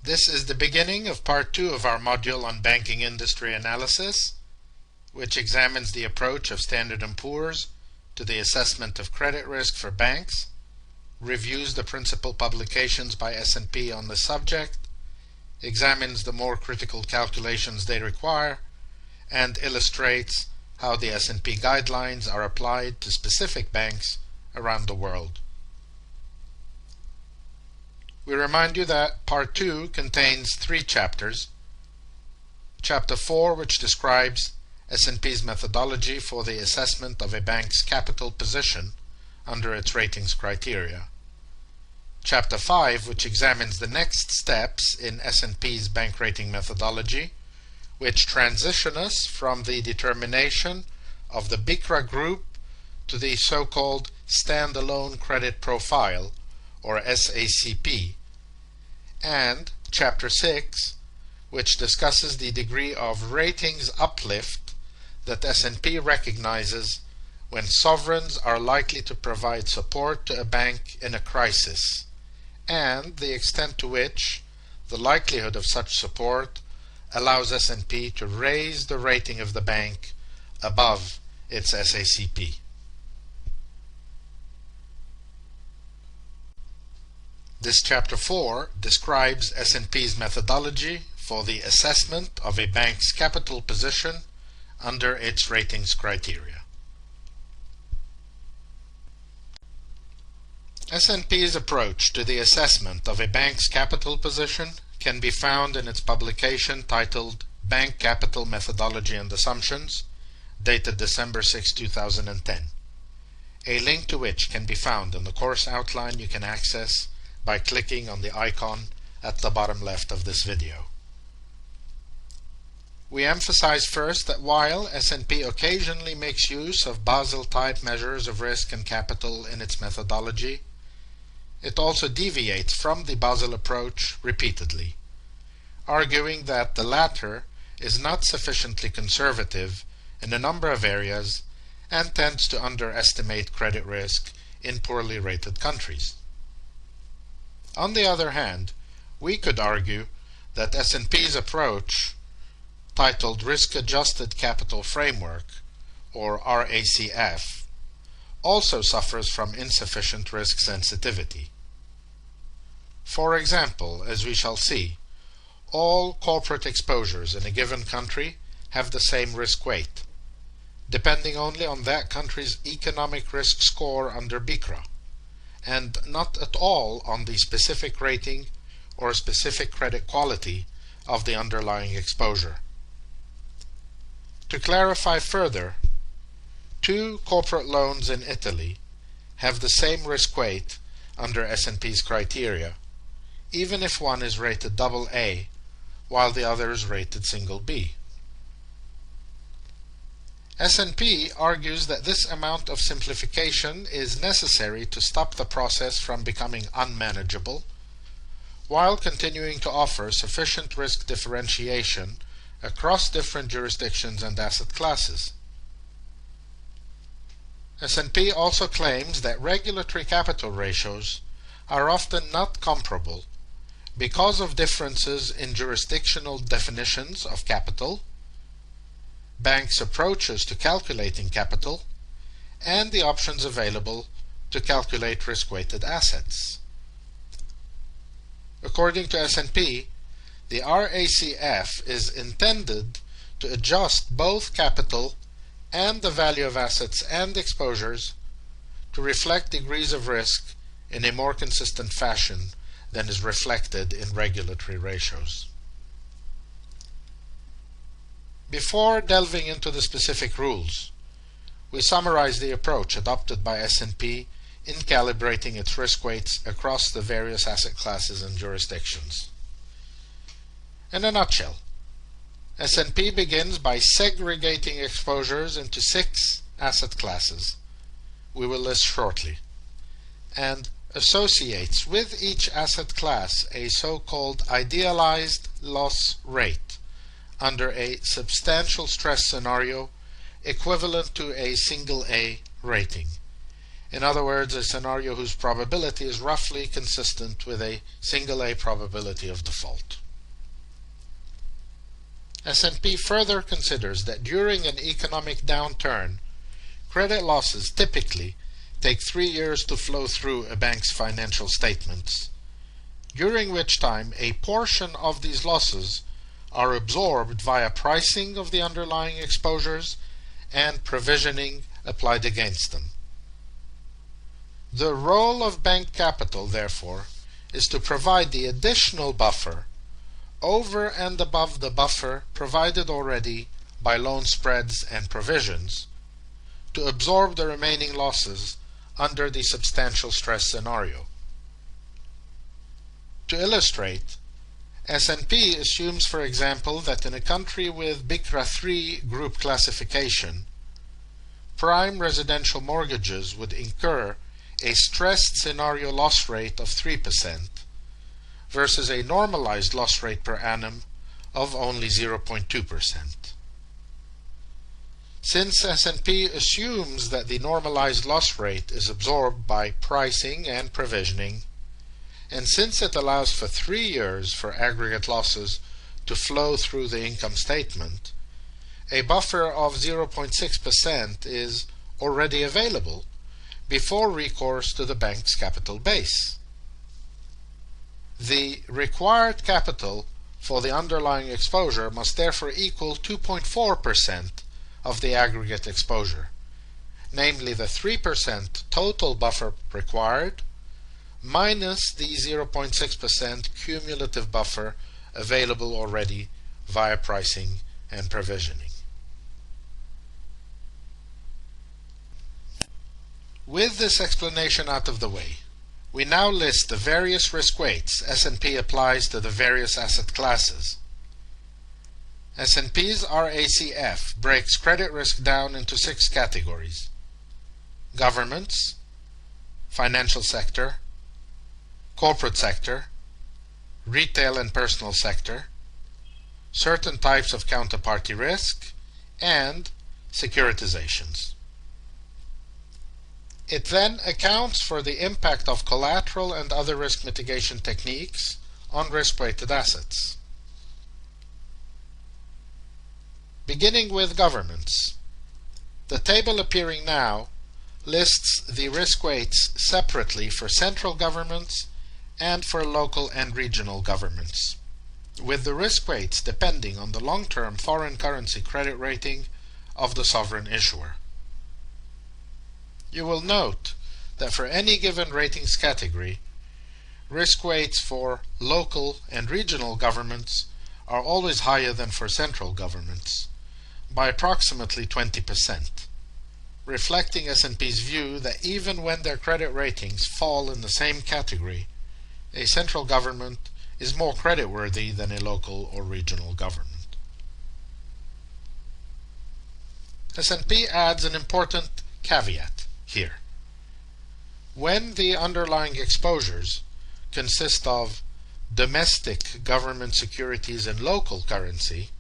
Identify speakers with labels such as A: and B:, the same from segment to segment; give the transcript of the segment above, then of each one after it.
A: This is the beginning of part 2 of our module on banking industry analysis, which examines the approach of Standard & Poor's to the assessment of credit risk for banks, reviews the principal publications by S&P on the subject, examines the more critical calculations they require, and illustrates how the S&P guidelines are applied to specific banks around the world. We remind you that Part 2 contains 3 chapters. Chapter 4, which describes S&P's methodology for the assessment of a bank's capital position under its ratings criteria. Chapter 5, which examines the next steps in S&P's bank rating methodology, which transition us from the determination of the BICRA group to the so-called standalone credit profile, or SACP, and Chapter 6, which discusses the degree of ratings uplift that S&P recognizes when sovereigns are likely to provide support to a bank in a crisis, and the extent to which the likelihood of such support allows S&P to raise the rating of the bank above its SACP. This Chapter 4 describes S&P's methodology for the assessment of a bank's capital position under its ratings criteria. S&P's approach to the assessment of a bank's capital position can be found in its publication titled Bank Capital Methodology and Assumptions, dated December 6, 2010, a link to which can be found in the course outline you can access by clicking on the icon at the bottom left of this video. We emphasize first that while S&P occasionally makes use of Basel-type measures of risk and capital in its methodology, it also deviates from the Basel approach repeatedly, arguing that the latter is not sufficiently conservative in a number of areas and tends to underestimate credit risk in poorly rated countries. On the other hand, we could argue that S&P's approach, titled Risk-Adjusted Capital Framework, or RACF, also suffers from insufficient risk sensitivity. For example, as we shall see, all corporate exposures in a given country have the same risk weight, depending only on that country's economic risk score under BICRA, and not at all on the specific rating or specific credit quality of the underlying exposure. To clarify further, 2 corporate loans in Italy have the same risk weight under S&P's criteria, even if one is rated AA while the other is rated B. S&P argues that this amount of simplification is necessary to stop the process from becoming unmanageable, while continuing to offer sufficient risk differentiation across different jurisdictions and asset classes. S&P also claims that regulatory capital ratios are often not comparable because of differences in jurisdictional definitions of capital, banks' approaches to calculating capital, and the options available to calculate risk-weighted assets. According to S&P, the RACF is intended to adjust both capital and the value of assets and exposures to reflect degrees of risk in a more consistent fashion than is reflected in regulatory ratios. Before delving into the specific rules, we summarize the approach adopted by S&P in calibrating its risk weights across the various asset classes and jurisdictions. In a nutshell, S&P begins by segregating exposures into 6 asset classes we will list shortly, and associates with each asset class a so-called idealized loss rate under a substantial stress scenario equivalent to a A rating, In other words, a scenario whose probability is roughly consistent with a single A probability of default. S&P further considers that during an economic downturn, credit losses typically take 3 years to flow through a bank's financial statements, during which time a portion of these losses are absorbed via pricing of the underlying exposures and provisioning applied against them. The role of bank capital, therefore, is to provide the additional buffer over and above the buffer provided already by loan spreads and provisions to absorb the remaining losses under the substantial stress scenario. To illustrate, S&P assumes, for example, that in a country with BICRA 3 group classification, prime residential mortgages would incur a stressed scenario loss rate of 3% versus a normalized loss rate per annum of only 0.2%. Since S&P assumes that the normalized loss rate is absorbed by pricing and provisioning, and since it allows for 3 years for aggregate losses to flow through the income statement, a buffer of 0.6% is already available before recourse to the bank's capital base. The required capital for the underlying exposure must therefore equal 2.4% of the aggregate exposure, namely the 3% total buffer required minus the 0.6% cumulative buffer available already via pricing and provisioning. With this explanation out of the way, we now list the various risk weights S&P applies to the various asset classes. S&P's RACF breaks credit risk down into 6 categories: governments, financial sector, corporate sector, retail and personal sector, certain types of counterparty risk, and securitizations. It then accounts for the impact of collateral and other risk mitigation techniques on risk-weighted assets. Beginning with governments, the table appearing now lists the risk weights separately for central governments and for local and regional governments, with the risk weights depending on the long-term foreign currency credit rating of the sovereign issuer. You will note that for any given ratings category, risk weights for local and regional governments are always higher than for central governments, by approximately 20%, reflecting S&P's view that even when their credit ratings fall in the same category, a central government is more creditworthy than a local or regional government. S&P adds an important caveat here. When the underlying exposures consist of domestic government securities in local currency,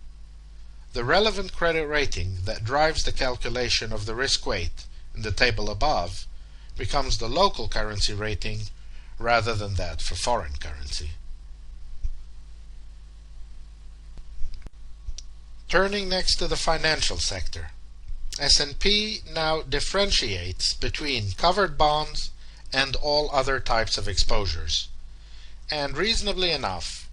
A: the relevant credit rating that drives the calculation of the risk weight in the table above becomes the local currency rating rather than that for foreign currency. Turning next to the financial sector, S&P now differentiates between covered bonds and all other types of exposures, and reasonably enough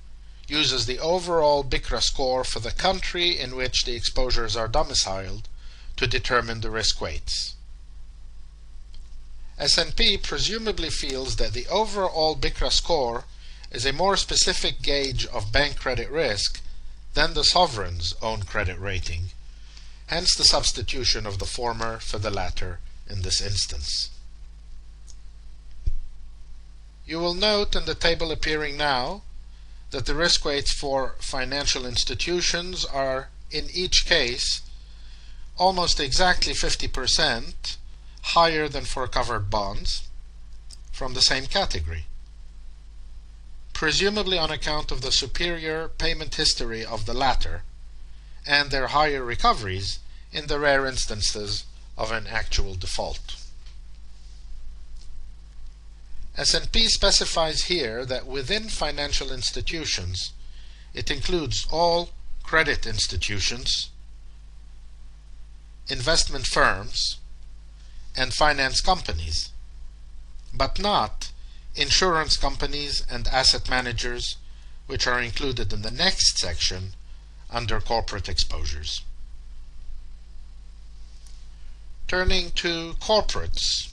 A: uses the overall BICRA score for the country in which the exposures are domiciled to determine the risk weights. S&P presumably feels that the overall BICRA score is a more specific gauge of bank credit risk than the sovereign's own credit rating, hence the substitution of the former for the latter in this instance. You will note in the table appearing now that the risk weights for financial institutions are, in each case, almost exactly 50% higher than for covered bonds from the same category, presumably on account of the superior payment history of the latter and their higher recoveries in the rare instances of an actual default. S&P specifies here that within financial institutions, it includes all credit institutions, investment firms, and finance companies, but not insurance companies and asset managers, which are included in the next section under corporate exposures. Turning to corporates,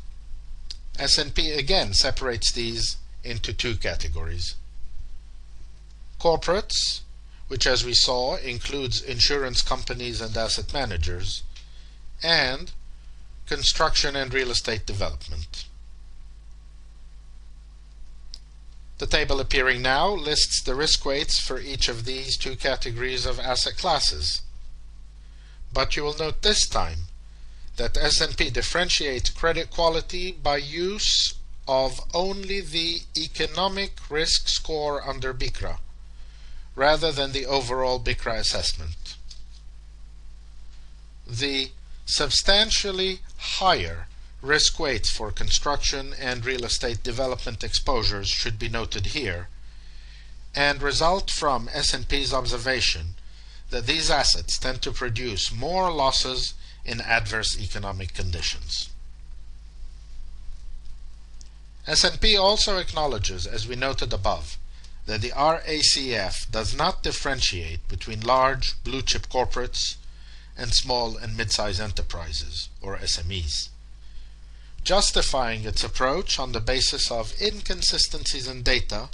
A: S&P again separates these into two categories. Corporates, which as we saw includes insurance companies and asset managers, and construction and real estate development. The table appearing now lists the risk weights for each of these two categories of asset classes. But you will note this time that S&P differentiates credit quality by use of only the economic risk score under BICRA, rather than the overall BICRA assessment. The substantially higher risk weights for construction and real estate development exposures should be noted here, and result from S&P's observation that these assets tend to produce more losses in adverse economic conditions. S&P also acknowledges, as we noted above, that the RACF does not differentiate between large blue-chip corporates and small and mid-size enterprises, or SMEs, justifying its approach on the basis of inconsistencies in data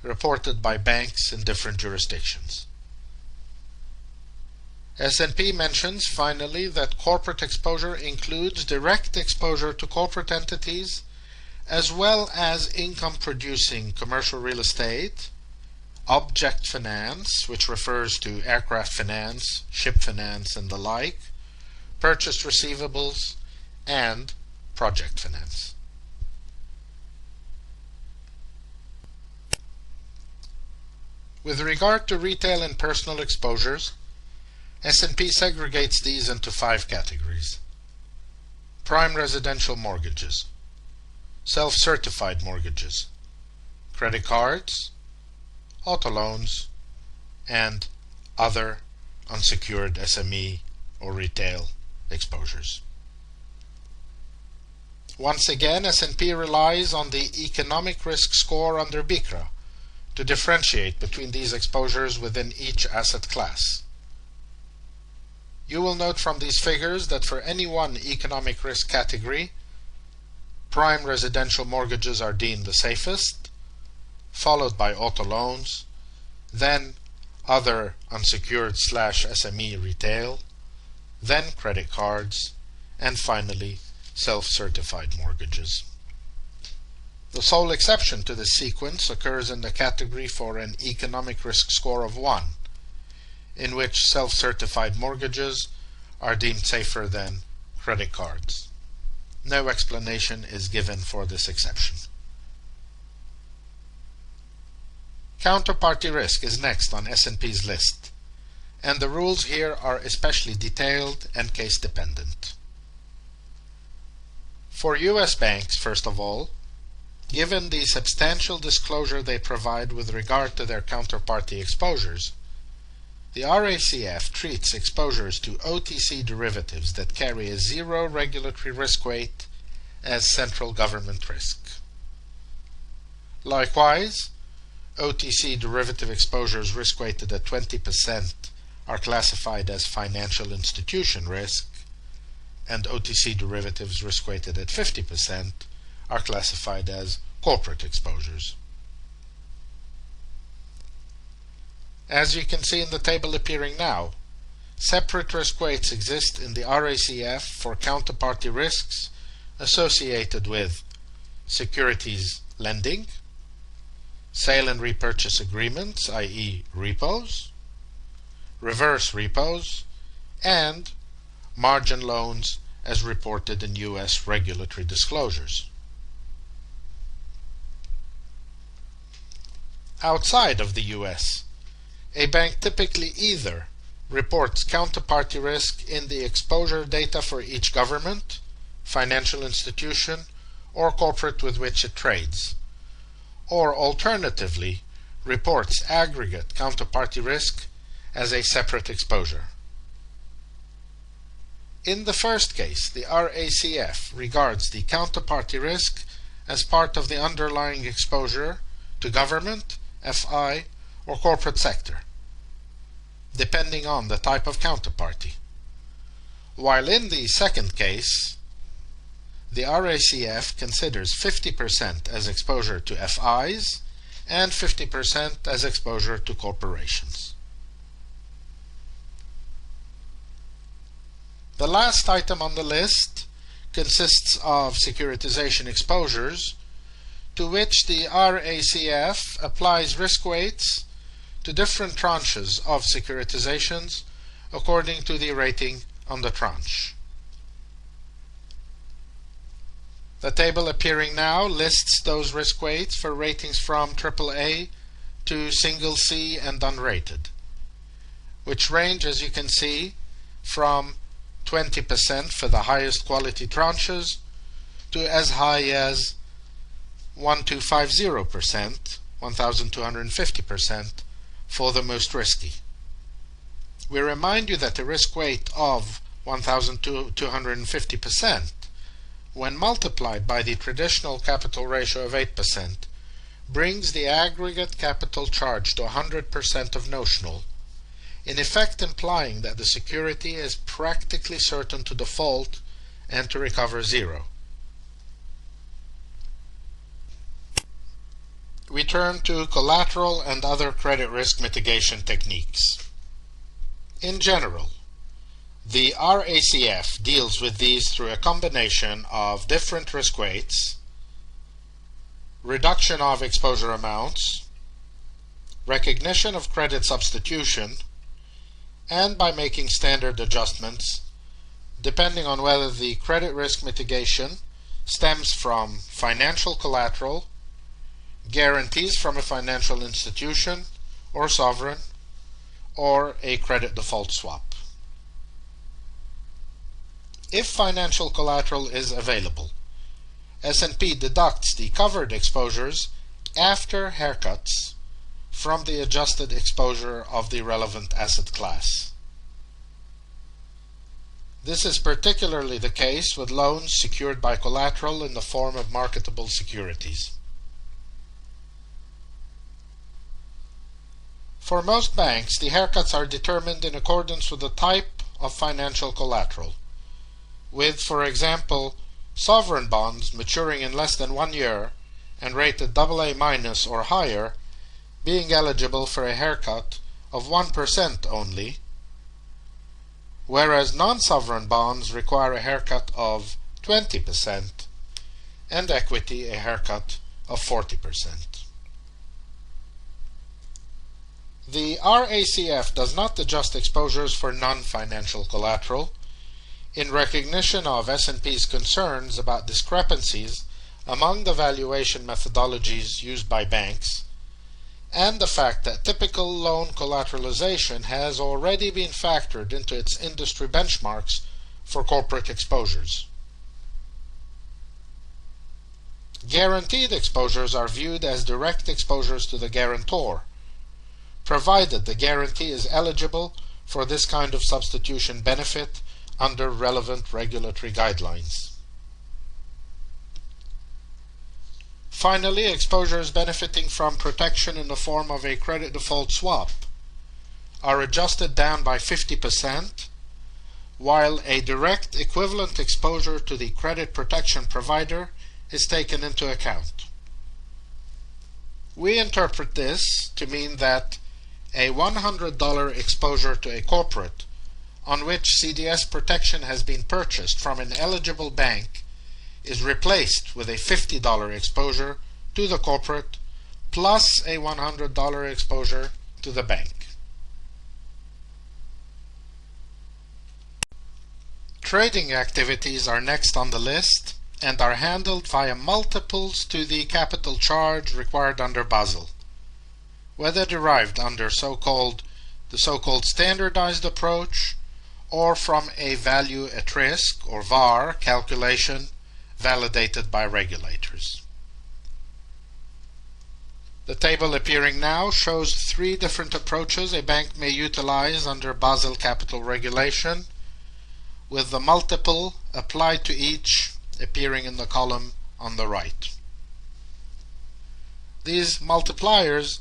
A: reported by banks in different jurisdictions. S&P mentions, finally, that corporate exposure includes direct exposure to corporate entities, as well as income-producing commercial real estate, object finance, which refers to aircraft finance, ship finance, and the like, purchased receivables, and project finance. With regard to retail and personal exposures, S&P segregates these into 5 categories: prime residential mortgages, self-certified mortgages, credit cards, auto loans, and other unsecured SME or retail exposures. Once again, S&P relies on the economic risk score under BICRA to differentiate between these exposures within each asset class. You will note from these figures that for any one economic risk category, prime residential mortgages are deemed the safest, followed by auto loans, then other unsecured/SME retail, then credit cards, and finally self-certified mortgages. The sole exception to this sequence occurs in the category for an economic risk score of 1, in which self-certified mortgages are deemed safer than credit cards. No explanation is given for this exception. Counterparty risk is next on S&P's list, and the rules here are especially detailed and case-dependent. For U.S. banks, first of all, given the substantial disclosure they provide with regard to their counterparty exposures, the RACF treats exposures to OTC derivatives that carry a 0 regulatory risk weight as central government risk. Likewise, OTC derivative exposures risk-weighted at 20% are classified as financial institution risk, and OTC derivatives risk-weighted at 50% are classified as corporate exposures. As you can see in the table appearing now, separate risk weights exist in the RACF for counterparty risks associated with securities lending, sale and repurchase agreements, i.e. repos, reverse repos, and margin loans as reported in U.S. regulatory disclosures. Outside of the U.S., a bank typically either reports counterparty risk in the exposure data for each government, financial institution, or corporate with which it trades, or alternatively reports aggregate counterparty risk as a separate exposure. In the first case, the RACF regards the counterparty risk as part of the underlying exposure to government, FI, or corporate sector, depending on the type of counterparty. While in the second case, the RACF considers 50% as exposure to FIs and 50% as exposure to corporations. The last item on the list consists of securitization exposures, to which the RACF applies risk weights to different tranches of securitizations according to the rating on the tranche. The table appearing now lists those risk weights for ratings from AAA to single C and unrated, which range, as you can see, from 20% for the highest quality tranches to as high as 1250%, 1250% for the most risky. We remind you that a risk weight of 1250%, when multiplied by the traditional capital ratio of 8%, brings the aggregate capital charge to 100% of notional, in effect implying that the security is practically certain to default and to recover zero. We turn to collateral and other credit risk mitigation techniques. In general, the RACF deals with these through a combination of different risk weights, reduction of exposure amounts, recognition of credit substitution, and by making standard adjustments depending on whether the credit risk mitigation stems from financial collateral, guarantees from a financial institution or sovereign, or a credit default swap. If financial collateral is available, S&P deducts the covered exposures after haircuts from the adjusted exposure of the relevant asset class. This is particularly the case with loans secured by collateral in the form of marketable securities. For most banks, the haircuts are determined in accordance with the type of financial collateral, with, for example, sovereign bonds maturing in less than 1 year and rated AA- or higher being eligible for a haircut of 1% only, whereas non-sovereign bonds require a haircut of 20% and equity a haircut of 40%. The RACF does not adjust exposures for non-financial collateral in recognition of S&P's concerns about discrepancies among the valuation methodologies used by banks and the fact that typical loan collateralization has already been factored into its industry benchmarks for corporate exposures. Guaranteed exposures are viewed as direct exposures to the guarantor, provided the guarantee is eligible for this kind of substitution benefit under relevant regulatory guidelines. Finally, exposures benefiting from protection in the form of a credit default swap are adjusted down by 50%, while a direct equivalent exposure to the credit protection provider is taken into account. We interpret this to mean that a $100 exposure to a corporate on which CDS protection has been purchased from an eligible bank is replaced with a $50 exposure to the corporate plus a $100 exposure to the bank. Trading activities are next on the list and are handled via multiples to the capital charge required under Basel, whether derived under the so-called standardized approach or from a value at risk or VAR calculation validated by regulators. The table appearing now shows three different approaches a bank may utilize under Basel capital regulation, with the multiple applied to each appearing in the column on the right. These multipliers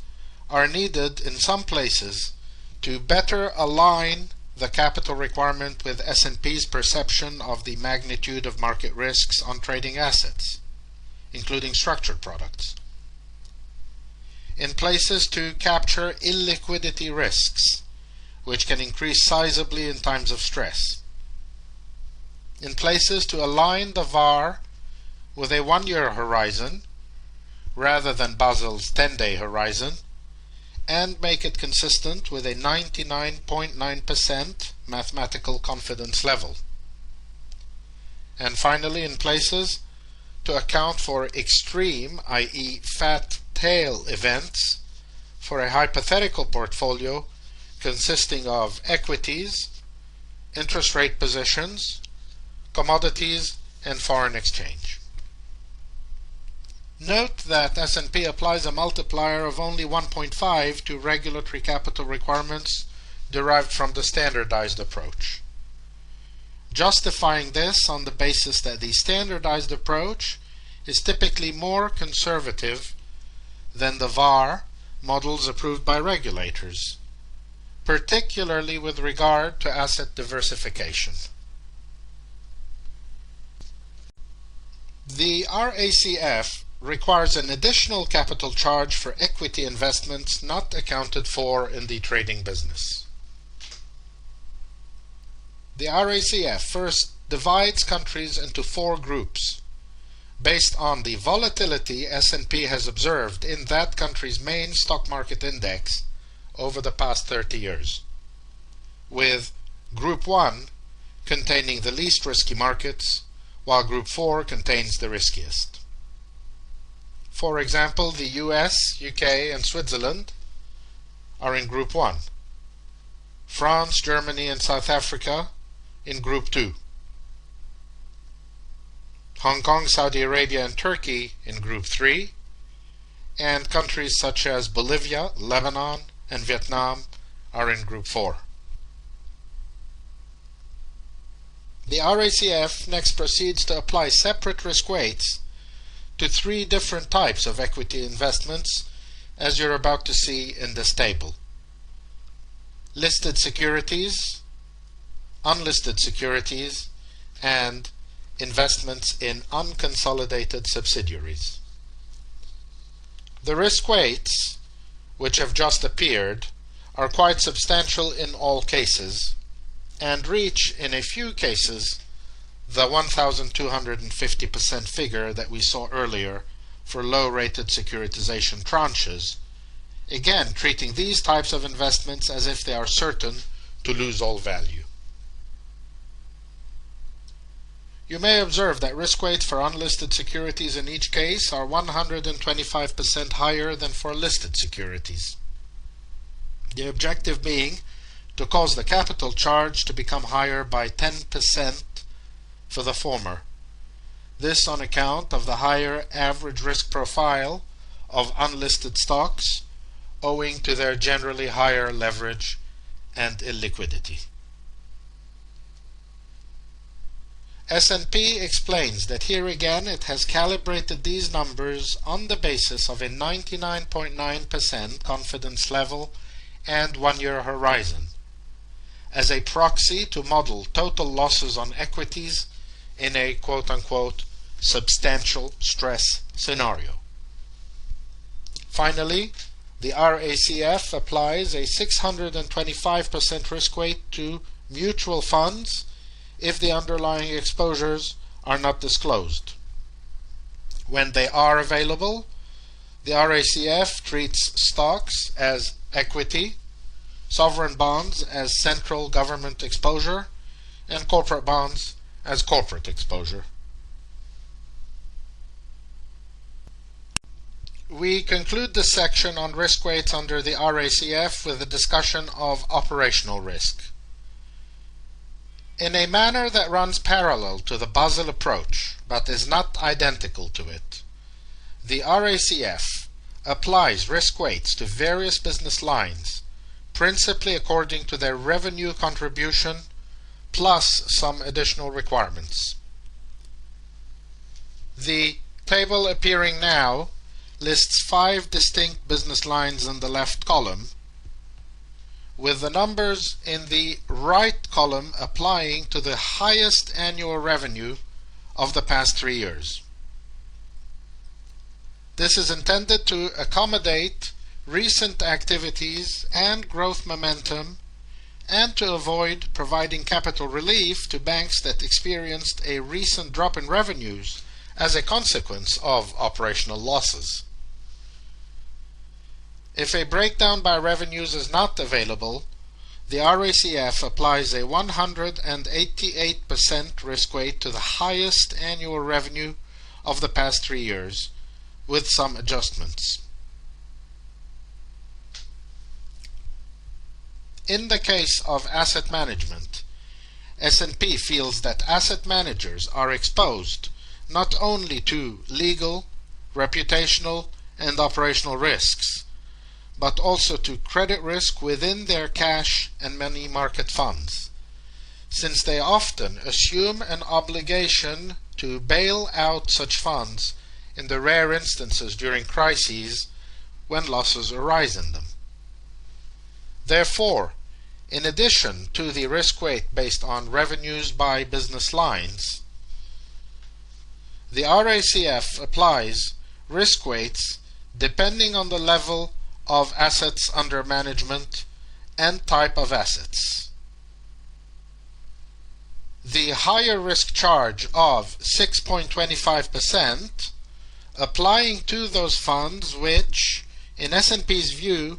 A: are needed in some places to better align the capital requirement with S&P's perception of the magnitude of market risks on trading assets, including structured products. In places to capture illiquidity risks, which can increase sizably in times of stress. In places to align the VaR with a 1-year horizon rather than Basel's 10-day horizon, and make it consistent with a 99.9% mathematical confidence level. And finally, in places to account for extreme, i.e. fat tail events for a hypothetical portfolio consisting of equities, interest rate positions, commodities, and foreign exchange. Note that S&P applies a multiplier of only 1.5 to regulatory capital requirements derived from the standardized approach, justifying this on the basis that the standardized approach is typically more conservative than the VaR models approved by regulators, particularly with regard to asset diversification. The RACF requires an additional capital charge for equity investments not accounted for in the trading business. The RACF first divides countries into 4 groups based on the volatility S&P has observed in that country's main stock market index over the past 30 years, with Group 1 containing the least risky markets, while Group 4 contains the riskiest. For example, the US, UK, and Switzerland are in Group 1. France, Germany, and South Africa in Group 2. Hong Kong, Saudi Arabia, and Turkey in Group 3, and countries such as Bolivia, Lebanon, and Vietnam are in Group 4. The RACF next proceeds to apply separate risk weights to 3 different types of equity investments, as you're about to see in this table: listed securities, unlisted securities, and investments in unconsolidated subsidiaries. The risk weights, which have just appeared, are quite substantial in all cases, and reach, in a few cases, the 1,250% figure that we saw earlier for low-rated securitization tranches, again treating these types of investments as if they are certain to lose all value. You may observe that risk weights for unlisted securities in each case are 125% higher than for listed securities, the objective being to cause the capital charge to become higher by 10% for the former. This on account of the higher average risk profile of unlisted stocks owing to their generally higher leverage and illiquidity. S&P explains that here again it has calibrated these numbers on the basis of a 99.9% confidence level and 1-year horizon, as a proxy to model total losses on equities in a quote-unquote substantial stress scenario. Finally, the RACF applies a 625% risk weight to mutual funds if the underlying exposures are not disclosed. When they are available, the RACF treats stocks as equity, sovereign bonds as central government exposure, and corporate bonds as corporate exposure. We conclude this section on risk weights under the RACF with a discussion of operational risk. In a manner that runs parallel to the Basel approach, but is not identical to it, the RACF applies risk weights to various business lines, principally according to their revenue contribution plus some additional requirements. The table appearing now lists 5 distinct business lines in the left column, with the numbers in the right column applying to the highest annual revenue of the past 3 years. This is intended to accommodate recent activities and growth momentum, and to avoid providing capital relief to banks that experienced a recent drop in revenues as a consequence of operational losses. If a breakdown by revenues is not available, the RACF applies a 188% risk weight to the highest annual revenue of the past 3 years, with some adjustments. In the case of asset management, S&P feels that asset managers are exposed not only to legal, reputational, and operational risks, but also to credit risk within their cash and money market funds, since they often assume an obligation to bail out such funds in the rare instances during crises when losses arise in them. Therefore, in addition to the risk weight based on revenues by business lines, the RACF applies risk weights depending on the level of assets under management and type of assets. The higher risk charge of 6.25% applying to those funds which, in S&P's view,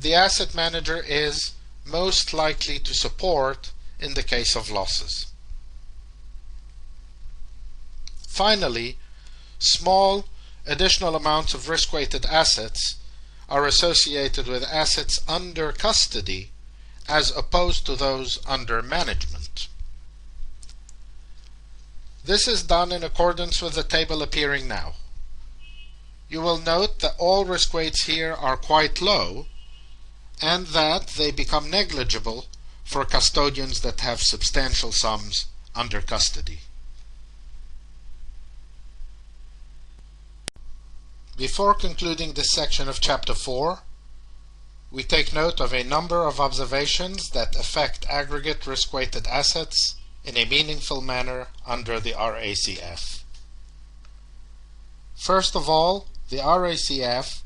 A: the asset manager is most likely to support in the case of losses. Finally, small additional amounts of risk-weighted assets are associated with assets under custody as opposed to those under management. This is done in accordance with the table appearing now. You will note that all risk weights here are quite low, and that they become negligible for custodians that have substantial sums under custody. Before concluding this section of Chapter 4, we take note of a number of observations that affect aggregate risk-weighted assets in a meaningful manner under the RACF. First of all, the RACF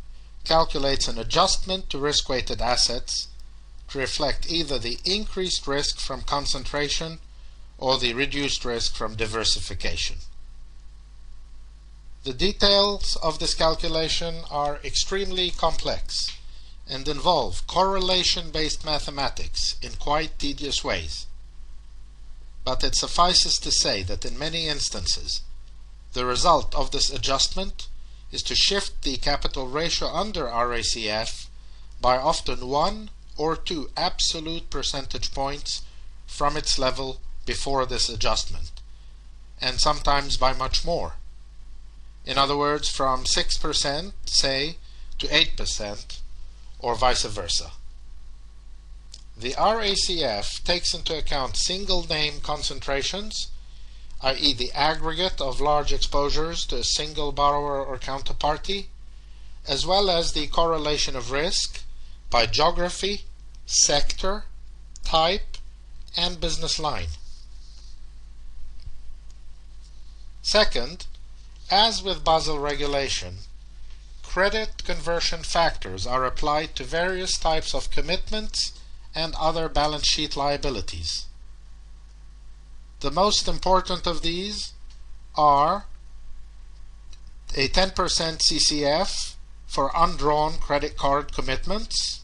A: calculates an adjustment to risk-weighted assets to reflect either the increased risk from concentration or the reduced risk from diversification. The details of this calculation are extremely complex and involve correlation-based mathematics in quite tedious ways. But it suffices to say that in many instances, the result of this adjustment is to shift the capital ratio under RACF by often 1 or 2 absolute percentage points from its level before this adjustment, and sometimes by much more. In other words, from 6%, say, to 8%, or vice versa. The RACF takes into account single-name concentrations, i.e. the aggregate of large exposures to a single borrower or counterparty, as well as the correlation of risk by geography, sector, type, and business line. Second, as with Basel regulation, credit conversion factors are applied to various types of commitments and other balance sheet liabilities. The most important of these are a 10% CCF for undrawn credit card commitments,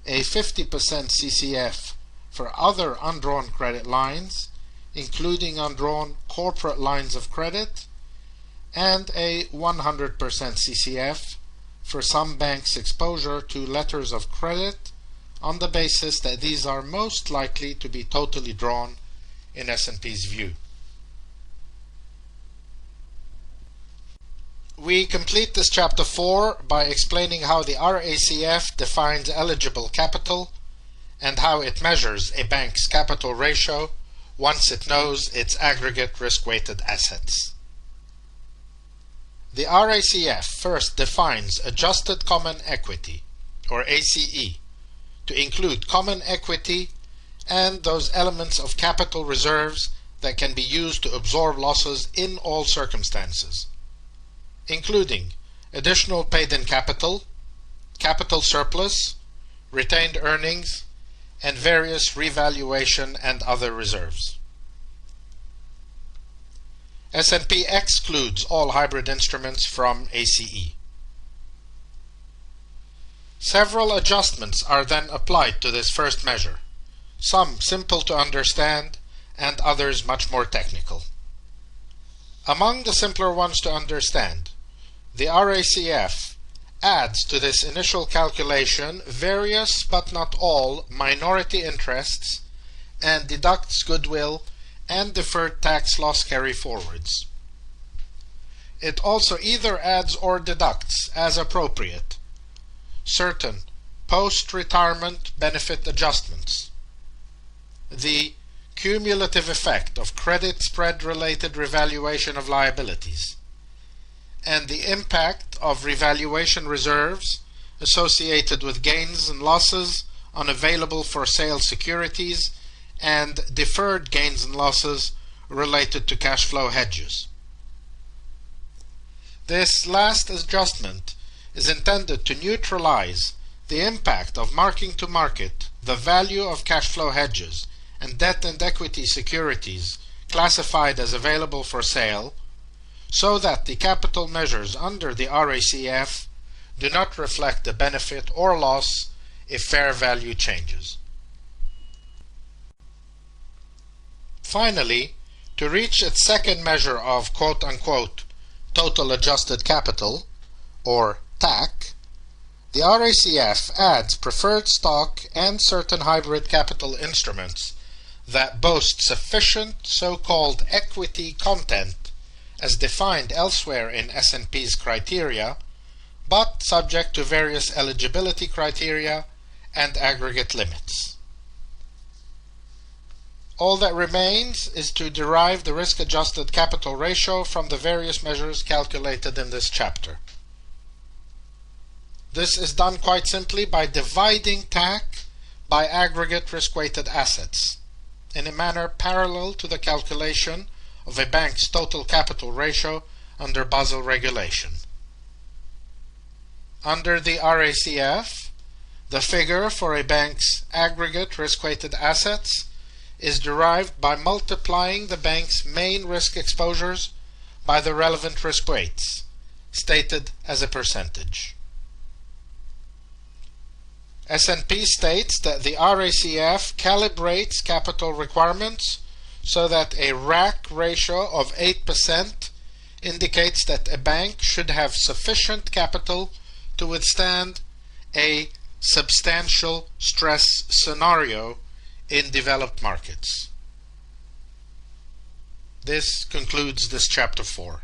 A: a 50% CCF for other undrawn credit lines, including undrawn corporate lines of credit, and a 100% CCF for some banks' exposure to letters of credit on the basis that these are most likely to be totally drawn in S&P's view. We complete this chapter 4 by explaining how the RACF defines eligible capital and how it measures a bank's capital ratio once it knows its aggregate risk-weighted assets. The RACF first defines adjusted common equity, or ACE, to include common equity and those elements of capital reserves that can be used to absorb losses in all circumstances, including additional paid-in capital, capital surplus, retained earnings, and various revaluation and other reserves. S&P excludes all hybrid instruments from ACE. Several adjustments are then applied to this first measure, some simple to understand and others much more technical. Among the simpler ones to understand, the RACF adds to this initial calculation various but not all minority interests and deducts goodwill and deferred tax loss carry-forwards. It also either adds or deducts, as appropriate, certain post-retirement benefit adjustments, the cumulative effect of credit spread-related revaluation of liabilities, and the impact of revaluation reserves associated with gains and losses on available-for-sale securities and deferred gains and losses related to cash flow hedges. This last adjustment is intended to neutralize the impact of marking to market the value of cash flow hedges and debt and equity securities classified as available for sale, so that the capital measures under the RACF do not reflect the benefit or loss if fair value changes. Finally, to reach its second measure of quote-unquote total adjusted capital, or TAC, the RACF adds preferred stock and certain hybrid capital instruments that boast sufficient so-called equity content as defined elsewhere in S&P's criteria, but subject to various eligibility criteria and aggregate limits. All that remains is to derive the risk-adjusted capital ratio from the various measures calculated in this chapter. This is done quite simply by dividing TAC by aggregate risk-weighted assets, in a manner parallel to the calculation of a bank's total capital ratio under Basel regulation. Under the RACF, the figure for a bank's aggregate risk-weighted assets is derived by multiplying the bank's main risk exposures by the relevant risk weights, stated as a percentage. S&P states that the RACF calibrates capital requirements so that a RAC ratio of 8% indicates that a bank should have sufficient capital to withstand a substantial stress scenario in developed markets. This concludes this chapter 4.